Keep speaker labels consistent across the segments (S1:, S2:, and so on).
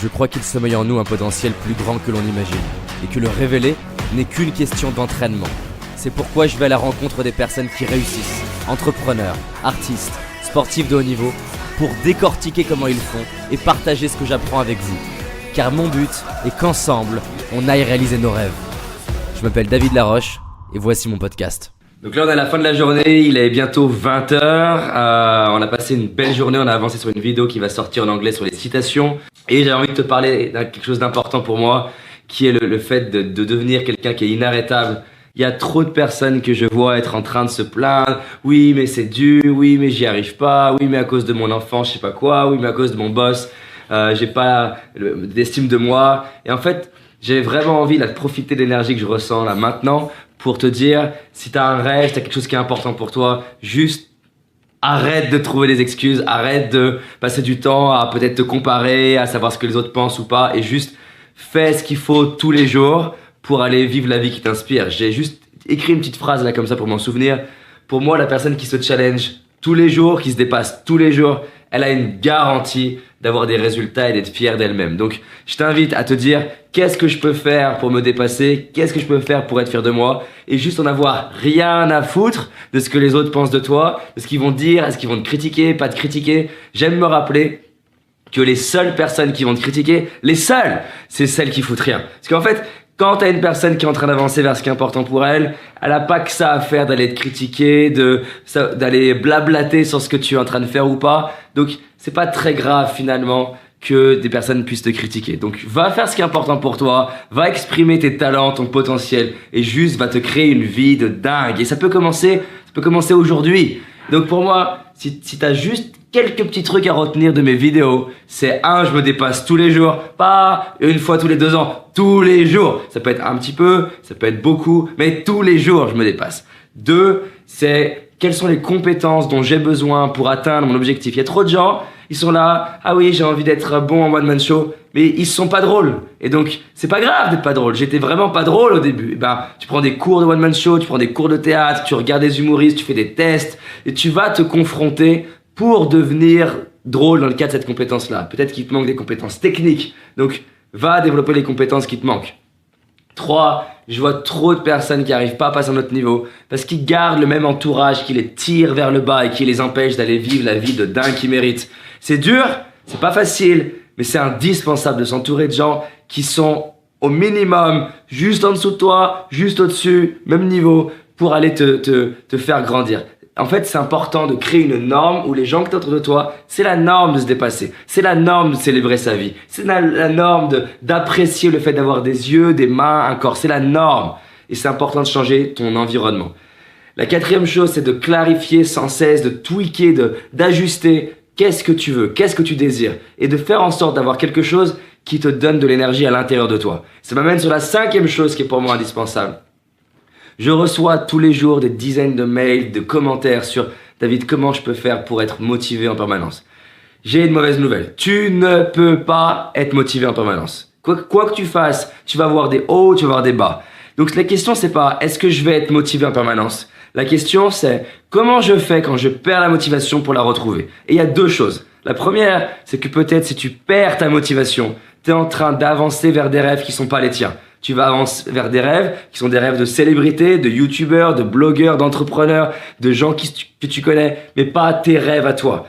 S1: Je crois qu'il sommeille en nous un potentiel plus grand que l'on imagine, et que le révéler n'est qu'une question d'entraînement. C'est pourquoi je vais à la rencontre des personnes qui réussissent, entrepreneurs, artistes, sportifs de haut niveau, pour décortiquer comment ils font et partager ce que j'apprends avec vous. Car mon but est qu'ensemble, on aille réaliser nos rêves. Je m'appelle David Laroche, et voici mon podcast. Donc là on est à la fin de la journée, il est bientôt 20h, on a passé une belle journée, on a avancé sur une vidéo qui va sortir en anglais sur les citations et j'ai envie de te parler de quelque chose d'important pour moi qui est le fait de devenir quelqu'un qui est inarrêtable. Il y a trop de personnes que je vois être en train de se plaindre, oui mais c'est dur, oui mais j'y arrive pas, oui mais à cause de mon enfant je sais pas quoi, oui mais à cause de mon boss j'ai pas d'estime de moi et en fait j'ai vraiment envie là, de profiter de l'énergie que je ressens là maintenant pour te dire, si tu as un rêve, si tu as quelque chose qui est important pour toi, juste arrête de trouver des excuses, arrête de passer du temps à peut-être te comparer, à savoir ce que les autres pensent ou pas, et juste fais ce qu'il faut tous les jours pour aller vivre la vie qui t'inspire. J'ai juste écrit une petite phrase là comme ça pour m'en souvenir. Pour moi, la personne qui se challenge tous les jours, qui se dépasse tous les jours, elle a une garantie d'avoir des résultats et d'être fière d'elle-même. Donc, je t'invite à te dire qu'est-ce que je peux faire pour me dépasser, qu'est-ce que je peux faire pour être fier de moi et juste en avoir rien à foutre de ce que les autres pensent de toi, de ce qu'ils vont te dire, est-ce qu'ils vont te critiquer, pas te critiquer. J'aime me rappeler que les seules personnes qui vont te critiquer, les seules, c'est celles qui foutent rien. Parce qu'en fait, quand t'as une personne qui est en train d'avancer vers ce qui est important pour elle, elle a pas que ça à faire d'aller te critiquer, d'aller blablater sur ce que tu es en train de faire ou pas. Donc, c'est pas très grave finalement que des personnes puissent te critiquer. Donc, va faire ce qui est important pour toi, va exprimer tes talents, ton potentiel et juste va te créer une vie de dingue. Et ça peut commencer aujourd'hui. Donc, pour moi, si t'as juste quelques petits trucs à retenir de mes vidéos, c'est je me dépasse tous les jours, pas une fois tous les 2 ans, tous les jours. Ça peut être un petit peu, ça peut être beaucoup, mais tous les jours je me dépasse. 2, c'est quelles sont les compétences dont j'ai besoin pour atteindre mon objectif. Il y a trop de gens, ils sont là, ah oui j'ai envie d'être bon en one man show, mais ils sont pas drôles. Et donc c'est pas grave d'être pas drôle, j'étais vraiment pas drôle au début. Et tu prends des cours de one man show, tu prends des cours de théâtre, tu regardes des humoristes, tu fais des tests et tu vas te confronter pour devenir drôle dans le cadre de cette compétence-là. Peut-être qu'il te manque des compétences techniques. Donc, va développer les compétences qui te manquent. 3, je vois trop de personnes qui n'arrivent pas à passer à notre niveau parce qu'ils gardent le même entourage qui les tire vers le bas et qui les empêche d'aller vivre la vie de dingue qu'ils méritent. C'est dur, c'est pas facile, mais c'est indispensable de s'entourer de gens qui sont au minimum juste en dessous de toi, juste au-dessus, même niveau, pour aller te faire grandir. En fait, c'est important de créer une norme où les gens qui sont autour de toi, c'est la norme de se dépasser. C'est la norme de célébrer sa vie. C'est la norme d'apprécier le fait d'avoir des yeux, des mains, un corps. C'est la norme. Et c'est important de changer ton environnement. La 4e chose, c'est de clarifier sans cesse, de tweaker, d'ajuster. Qu'est-ce que tu veux? Qu'est-ce que tu désires? Et de faire en sorte d'avoir quelque chose qui te donne de l'énergie à l'intérieur de toi. Ça m'amène sur la 5e chose qui est pour moi indispensable. Je reçois tous les jours des dizaines de mails, de commentaires sur « David, comment je peux faire pour être motivé en permanence ?» J'ai une mauvaise nouvelle. Tu ne peux pas être motivé en permanence. Quoi que tu fasses, tu vas avoir des hauts, tu vas avoir des bas. Donc la question c'est pas « Est-ce que je vais être motivé en permanence ?» La question c'est « Comment je fais quand je perds la motivation pour la retrouver ?» Et il y a 2 choses. La première, c'est que peut-être si tu perds ta motivation, tu es en train d'avancer vers des rêves qui sont pas les tiens. Tu vas avancer vers des rêves qui sont des rêves de célébrités, de youtubeurs, de blogueurs, d'entrepreneurs, de gens que tu connais, mais pas tes rêves à toi.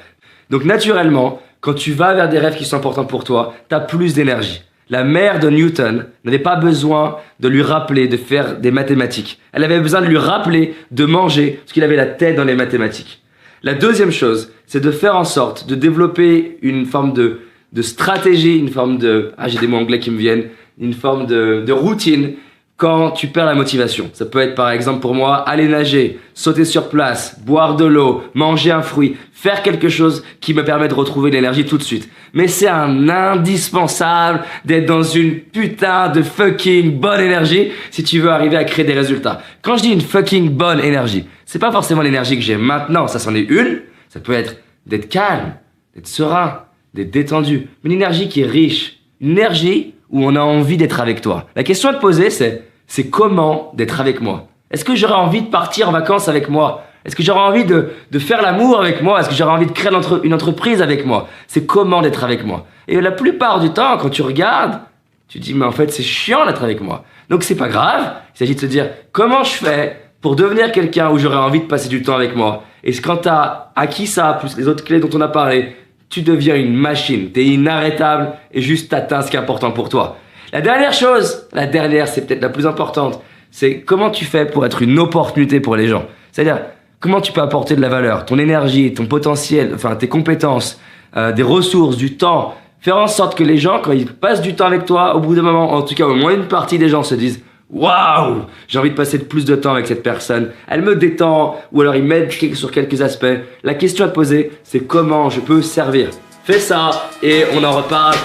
S1: Donc naturellement, quand tu vas vers des rêves qui sont importants pour toi, tu as plus d'énergie. La mère de Newton n'avait pas besoin de lui rappeler de faire des mathématiques. Elle avait besoin de lui rappeler de manger parce qu'il avait la tête dans les mathématiques. La 2e chose, c'est de faire en sorte de développer une forme de stratégie, une forme de... j'ai des mots anglais qui me viennent. Une forme de routine quand tu perds la motivation. Ça peut être par exemple pour moi, aller nager, sauter sur place, boire de l'eau, manger un fruit, faire quelque chose qui me permet de retrouver l'énergie tout de suite. Mais c'est un indispensable d'être dans une putain de fucking bonne énergie si tu veux arriver à créer des résultats. Quand je dis une fucking bonne énergie, c'est pas forcément l'énergie que j'ai maintenant, ça c'en est une. Ça peut être d'être calme, d'être serein, d'être détendu. Une énergie qui est riche, une énergie où on a envie d'être avec toi. La question à te poser, c'est comment d'être avec moi? Est-ce que j'aurais envie de partir en vacances avec moi?
S2: Est-ce que j'aurais envie de faire l'amour avec moi? Est-ce que j'aurais envie de créer une entreprise avec moi? C'est comment d'être avec moi. Et la plupart du temps, quand tu regardes, tu te dis, mais en fait, c'est chiant d'être avec moi. Donc, c'est pas grave. Il s'agit de se dire, comment je fais pour devenir quelqu'un où j'aurais envie de passer du temps avec moi? Et quand tu as acquis ça, plus les autres clés dont on a parlé, tu deviens une machine. Tu es inarrêtable et juste t'atteins ce qui est important pour toi. La dernière chose, c'est peut-être la plus importante, c'est comment tu fais pour être une opportunité pour les gens. C'est-à-dire, comment tu peux apporter de la valeur, ton énergie, ton potentiel, enfin tes compétences, des ressources, du temps. Faire en sorte que les gens, quand ils passent du temps avec toi, au bout d'un moment, en tout cas au moins une partie des gens se disent « Waouh, j'ai envie de passer plus de temps avec cette personne, elle me détend » ou alors ils m'aident sur quelques aspects. La question à te poser, c'est comment je peux servir. Fais ça et on en reparle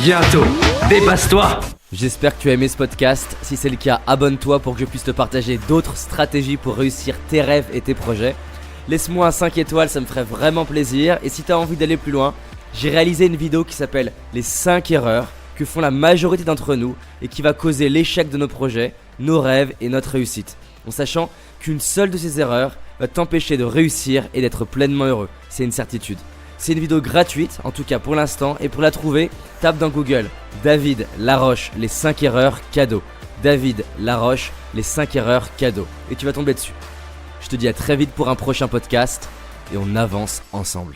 S2: bientôt. Dépasse-toi!
S1: J'espère que tu as aimé ce podcast. Si c'est le cas, abonne-toi pour que je puisse te partager d'autres stratégies pour réussir tes rêves et tes projets. Laisse-moi un 5 étoiles, ça me ferait vraiment plaisir. Et si tu as envie d'aller plus loin, j'ai réalisé une vidéo qui s'appelle les 5 erreurs que font la majorité d'entre nous et qui va causer l'échec de nos projets, nos rêves et notre réussite. En sachant qu'une seule de ces erreurs va t'empêcher de réussir et d'être pleinement heureux. C'est une certitude. C'est une vidéo gratuite, en tout cas pour l'instant, et pour la trouver, tape dans Google David Laroche, les 5 erreurs cadeaux. David Laroche, les 5 erreurs cadeaux. Et tu vas tomber dessus. Je te dis à très vite pour un prochain podcast et on avance ensemble.